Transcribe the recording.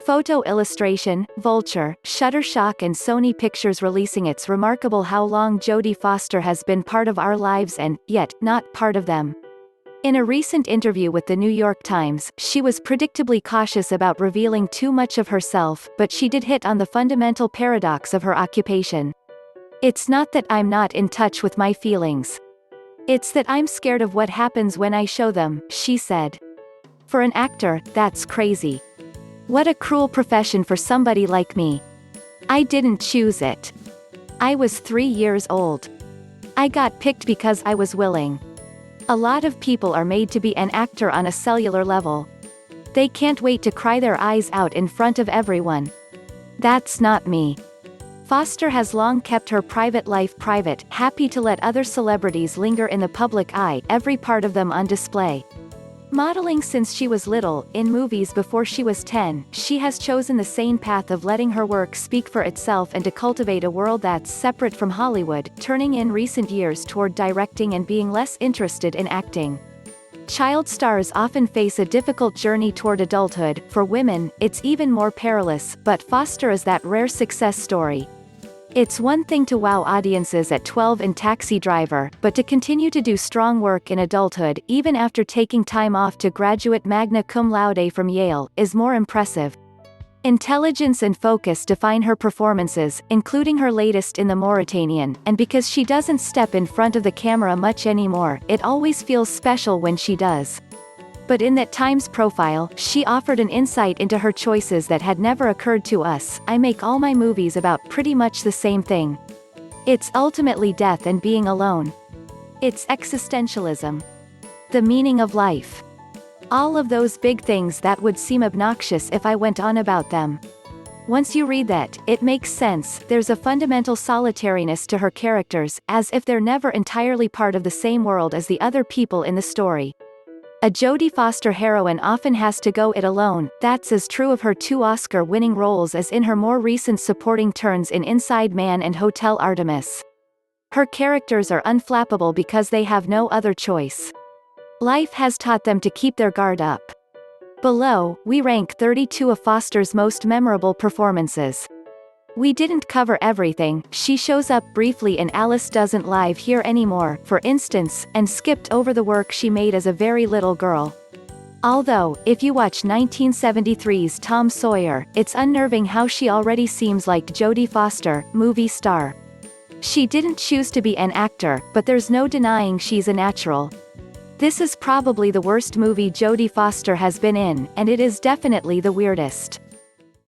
Photo illustration, Vulture, Shutterstock and Sony Pictures releasing. It's remarkable how long Jodie Foster has been part of our lives and, yet, not part of them. In a recent interview with the New York Times, she was predictably cautious about revealing too much of herself, but she did hit on the fundamental paradox of her occupation. "It's not that I'm not in touch with my feelings. It's that I'm scared of what happens when I show them," she said. "For an actor, that's crazy. What a cruel profession for somebody like me. I didn't choose it. I was 3 years old. I got picked because I was willing. A lot of people are made to be an actor on a cellular level. They can't wait to cry their eyes out in front of everyone. That's not me." Foster has long kept her private life private, happy to let other celebrities linger in the public eye, every part of them on display. Modeling since she was little, in movies before she was 10, she has chosen the sane path of letting her work speak for itself and to cultivate a world that's separate from Hollywood, turning in recent years toward directing and being less interested in acting. Child stars often face a difficult journey toward adulthood. For women, it's even more perilous, but Foster is that rare success story. It's one thing to wow audiences at 12 in Taxi Driver, but to continue to do strong work in adulthood, even after taking time off to graduate magna cum laude from Yale, is more impressive. Intelligence and focus define her performances, including her latest in the Mauritanian, and because she doesn't step in front of the camera much anymore, it always feels special when she does. But in that Times profile, she offered an insight into her choices that had never occurred to us. "I make all my movies about pretty much the same thing. It's ultimately death and being alone. It's existentialism. The meaning of life. All of those big things that would seem obnoxious if I went on about them." Once you read that, it makes sense. There's a fundamental solitariness to her characters, as if they're never entirely part of the same world as the other people in the story. A Jodie Foster heroine often has to go it alone. That's as true of her 2 Oscar-winning roles as in her more recent supporting turns in Inside Man and Hotel Artemis. Her characters are unflappable because they have no other choice. Life has taught them to keep their guard up. Below, we rank 32 of Foster's most memorable performances. We didn't cover everything. She shows up briefly in Alice Doesn't Live Here Anymore, for instance, and skipped over the work she made as a very little girl. Although, if you watch 1973's Tom Sawyer, it's unnerving how she already seems like Jodie Foster, movie star. She didn't choose to be an actor, but there's no denying she's a natural. This is probably the worst movie Jodie Foster has been in, and it is definitely the weirdest.